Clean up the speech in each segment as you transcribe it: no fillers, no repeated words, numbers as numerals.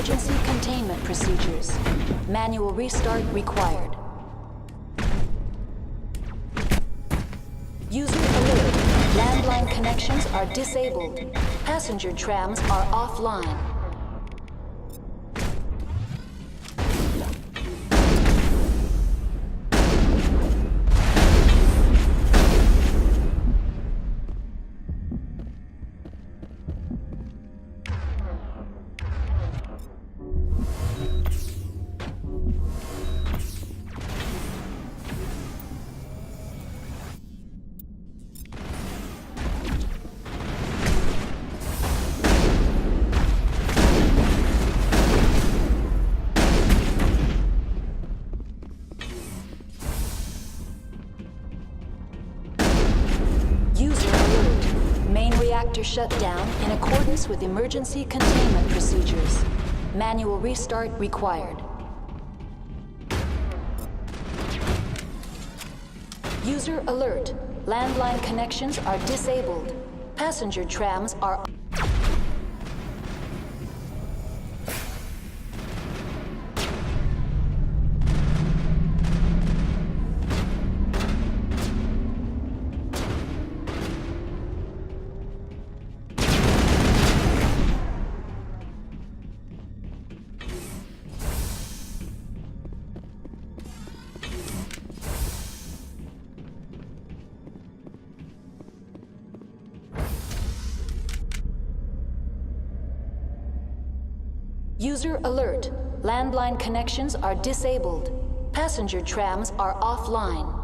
emergency containment procedures. Manual restart required. User alert. Landline connections are disabled. Passenger trams are offline. Shut down in accordance with emergency containment procedures. Manual restart required. User alert. Landline connections are disabled. Passenger trams are... User alert. Landline connections are disabled. Passenger trams are offline.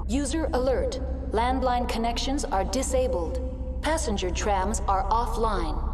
User alert. Landline connections are disabled. Passenger trams are offline.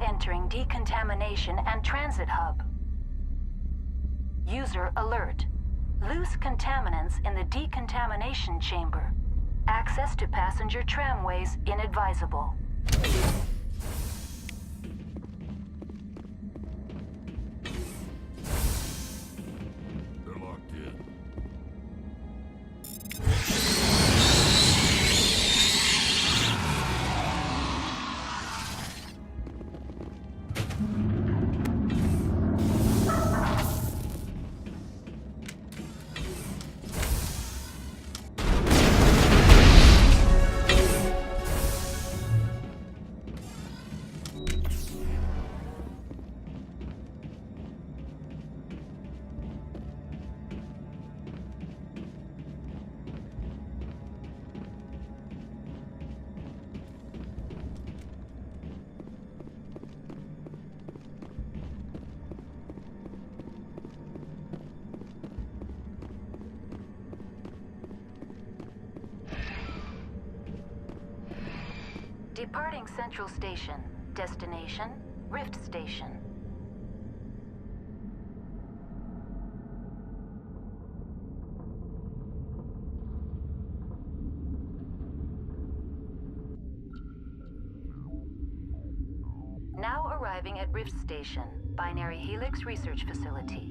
Entering decontamination and transit hub. User alert. Loose contaminants in the decontamination chamber. Access to passenger tramways inadvisable. They're locked in. Departing Central Station. Destination, Rift Station. Now arriving at Rift Station, Binary Helix Research Facility.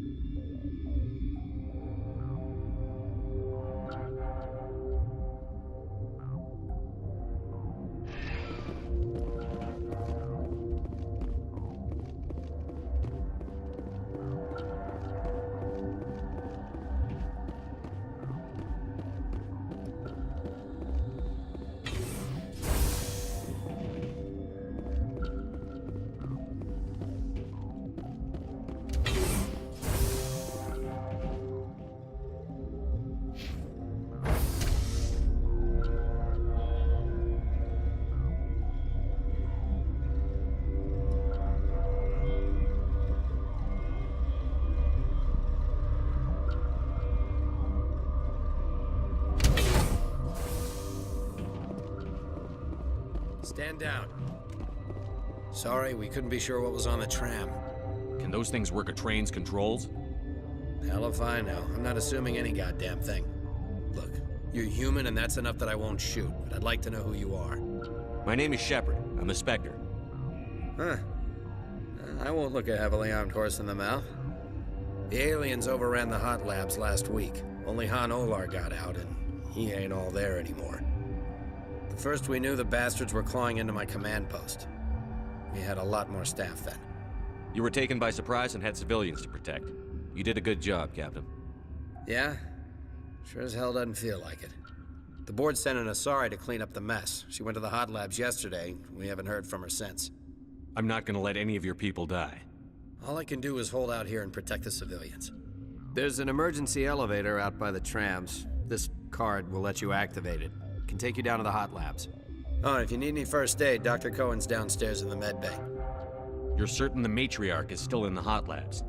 Stand down. Sorry, we couldn't be sure what was on the tram. Can those things work a train's controls? Hell if I know. I'm not assuming any goddamn thing. Look, you're human and that's enough that I won't shoot, but I'd like to know who you are. My name is Shepard. I'm a Spectre. Huh. I won't look a heavily armed horse in the mouth. The aliens overran the hot labs last week. Only Han Olar got out, and he ain't all there anymore. The first we knew, the bastards were clawing into my command post. We had a lot more staff then. You were taken by surprise and had civilians to protect. You did a good job, Captain. Yeah? Sure as hell doesn't feel like it. The board sent an Asari to clean up the mess. She went to the hot labs yesterday. We haven't heard from her since. I'm not gonna let any of your people die. All I can do is hold out here and protect the civilians. There's an emergency elevator out by the trams. This card will let you activate it. Can take you down to the hot labs. Oh, and if you need any first aid, Dr. Cohen's downstairs in the med bay. You're certain the matriarch is still in the hot labs?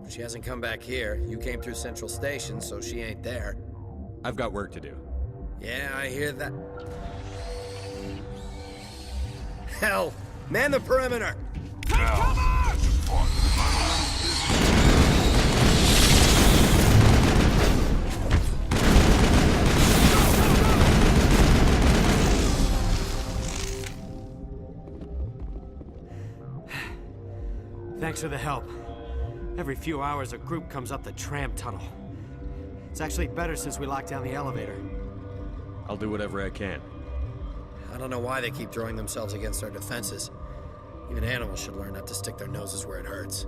She hasn't come back here. You came through Central Station, so she ain't there. I've got work to do. Yeah, I hear that. Hell! Man the perimeter! Thanks for the help. Every few hours, a group comes up the tram tunnel. It's actually better since we locked down the elevator. I'll do whatever I can. I don't know why they keep throwing themselves against our defenses. Even animals should learn not to stick their noses where it hurts.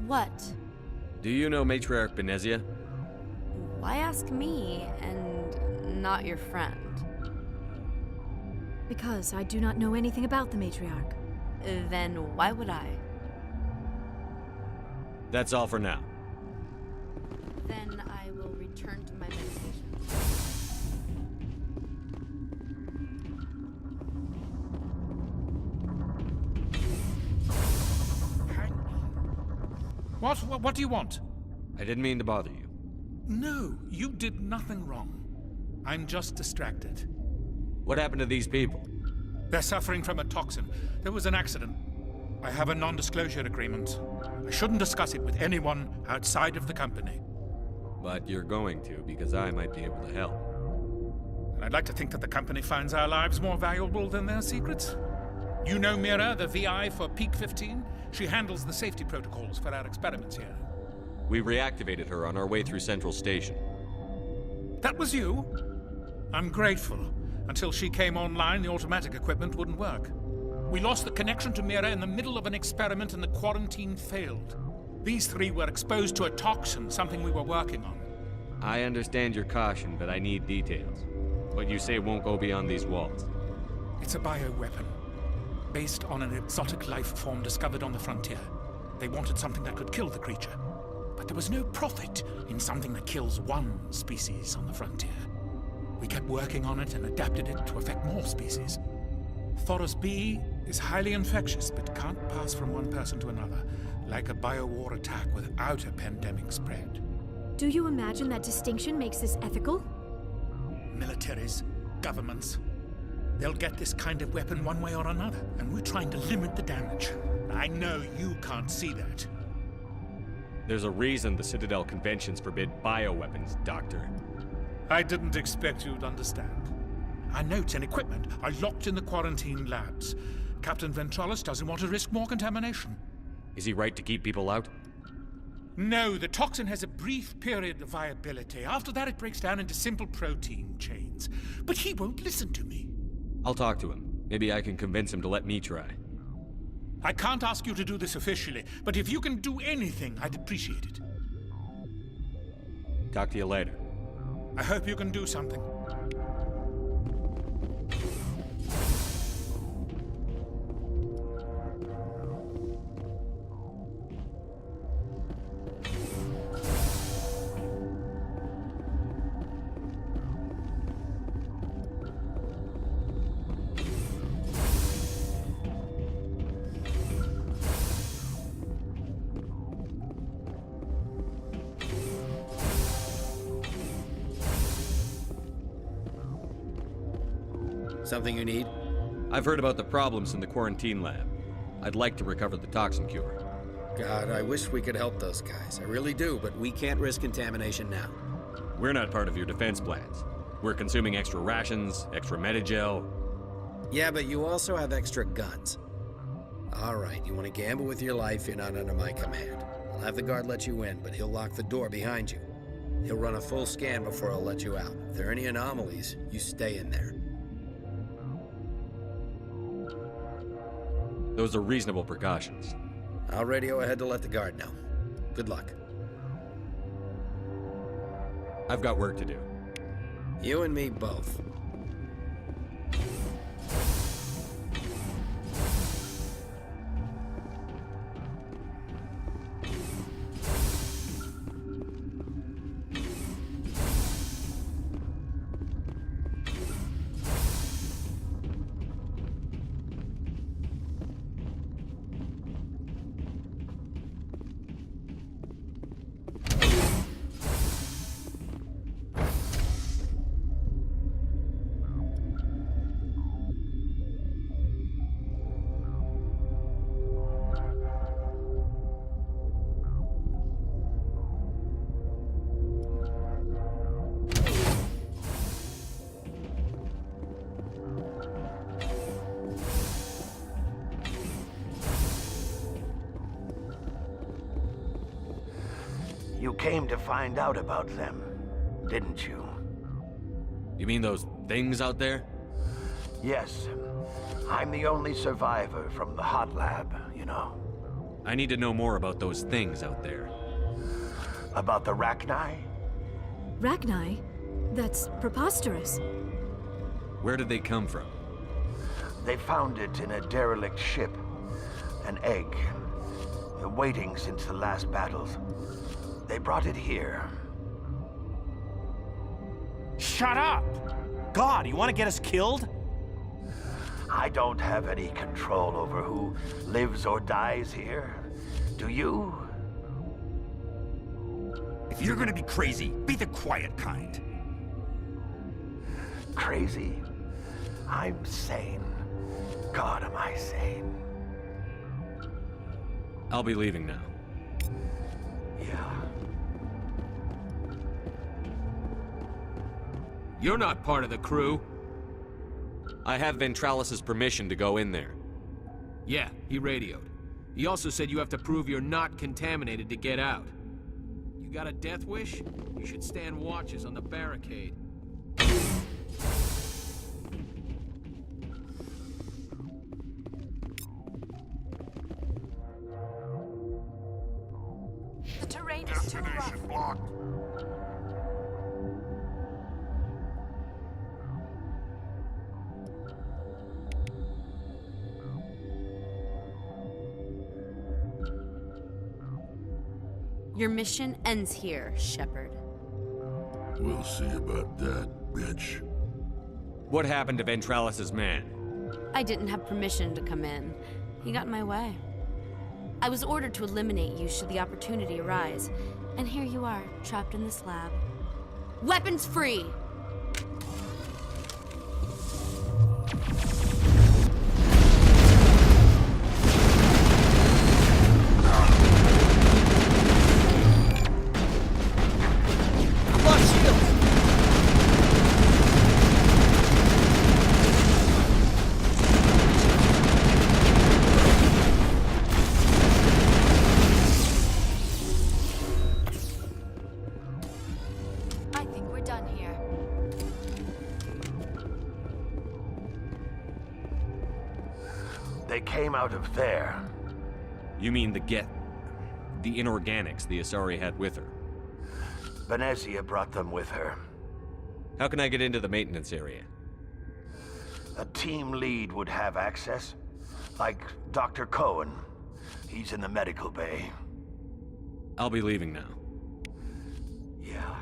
What? Do you know Matriarch Benezia? Why ask me and not your friend? Because I do not know anything about the matriarch. Then why would I? That's all for now. Then I will return to my meditation. What do you want? I didn't mean to bother you. No, you did nothing wrong. I'm just distracted. What happened to these people? They're suffering from a toxin. There was an accident. I have a non-disclosure agreement. I shouldn't discuss it with anyone outside of the company. But you're going to, because I might be able to help. And I'd like to think that the company finds our lives more valuable than their secrets. You know Mira, the VI for Peak 15? She handles the safety protocols for our experiments here. We reactivated her on our way through Central Station. That was you? I'm grateful. Until she came online, the automatic equipment wouldn't work. We lost the connection to Mira in the middle of an experiment and the quarantine failed. These three were exposed to a toxin, something we were working on. I understand your caution, but I need details. What you say won't go beyond these walls. It's a bioweapon, based on an exotic life form discovered on the frontier. They wanted something that could kill the creature. But there was no profit in something that kills one species on the frontier. We kept working on it and adapted it to affect more species. Thoros B is highly infectious, but can't pass from one person to another, like a BioWare attack without a pandemic spread. Do you imagine that distinction makes this ethical? Militaries, governments, they'll get this kind of weapon one way or another, and we're trying to limit the damage. I know you can't see that. There's a reason the Citadel conventions forbid bioweapons, Doctor. I didn't expect you'd understand. Our notes and equipment are locked in the quarantine labs. Captain Ventralis doesn't want to risk more contamination. Is he right to keep people out? No, the toxin has a brief period of viability. After that, it breaks down into simple protein chains. But he won't listen to me. I'll talk to him. Maybe I can convince him to let me try. I can't ask you to do this officially, but if you can do anything, I'd appreciate it. Talk to you later. I hope you can do something. Something you need? I've heard about the problems in the quarantine lab. I'd like to recover the toxin cure. God, I wish we could help those guys. I really do, but we can't risk contamination now. We're not part of your defense plans. We're consuming extra rations, extra Medigel. Yeah, but you also have extra guns. All right, you want to gamble with your life, you're not under my command. I'll have the guard let you in, but he'll lock the door behind you. He'll run a full scan before I'll let you out. If there are any anomalies, you stay in there. Those are reasonable precautions. I'll radio ahead to let the guard know. Good luck. I've got work to do. You and me both. You came to find out about them, didn't you? You mean those things out there? Yes. I'm the only survivor from the hot lab, you know. I need to know more about those things out there. About the Rachni? Rachni? That's preposterous. Where did they come from? They found it in a derelict ship. An egg. Waiting since the last battles. They brought it here. Shut up! God, you want to get us killed? I don't have any control over who lives or dies here. Do you? If you're gonna be crazy, be the quiet kind. Crazy? I'm sane. God, am I sane? I'll be leaving now. Yeah. You're not part of the crew. I have Ventralis' permission to go in there. Yeah, he radioed. He also said you have to prove you're not contaminated to get out. You got a death wish? You should stand watches on the barricade. The terrain is too rough. Destination blocked. Your mission ends here, Shepard. We'll see about that, bitch. What happened to Ventralis's man? I didn't have permission to come in. He got in my way. I was ordered to eliminate you should the opportunity arise. And here you are, trapped in this lab. Weapons free! They came out of there. You mean the inorganics the Asari had with her? Venezia brought them with her. How can I get into the maintenance area? A team lead would have access. Like Dr. Cohen. He's in the medical bay. I'll be leaving now. Yeah.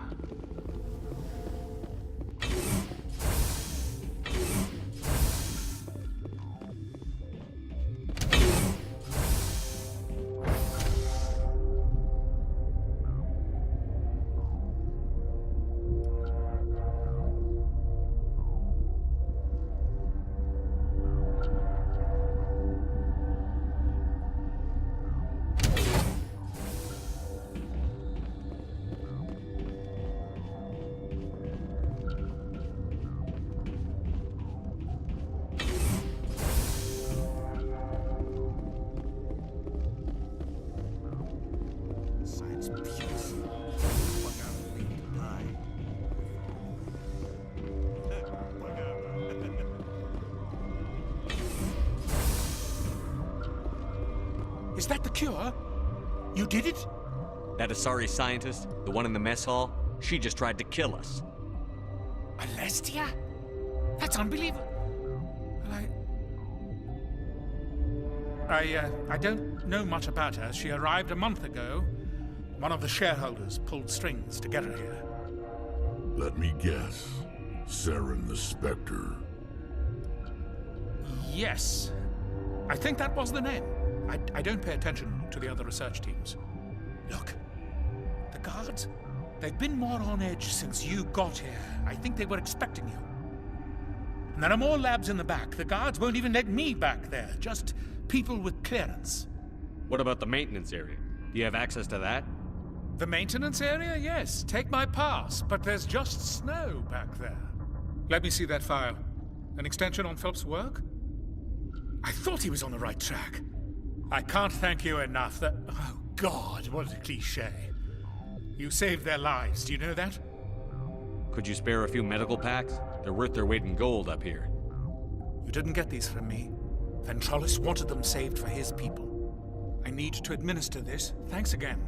Is that the cure? You did it? That Asari scientist, the one in the mess hall, she just tried to kill us. Alestia? That's unbelievable. I don't know much about her. She arrived a month ago. One of the shareholders pulled strings to get her here. Let me guess. Saren the Spectre. Yes. I think that was the name. I don't pay attention to the other research teams. Look, the guards, they've been more on edge since you got here. I think they were expecting you. And there are more labs in the back. The guards won't even let me back there, just people with clearance. What about the maintenance area? Do you have access to that? The maintenance area? Yes. Take my pass, but there's just snow back there. Let me see that file. An extension on Phelps' work? I thought he was on the right track. I can't thank you enough that... Oh, God, what a cliché. You saved their lives, do you know that? Could you spare a few medical packs? They're worth their weight in gold up here. You didn't get these from me. Ventralis wanted them saved for his people. I need to administer this. Thanks again.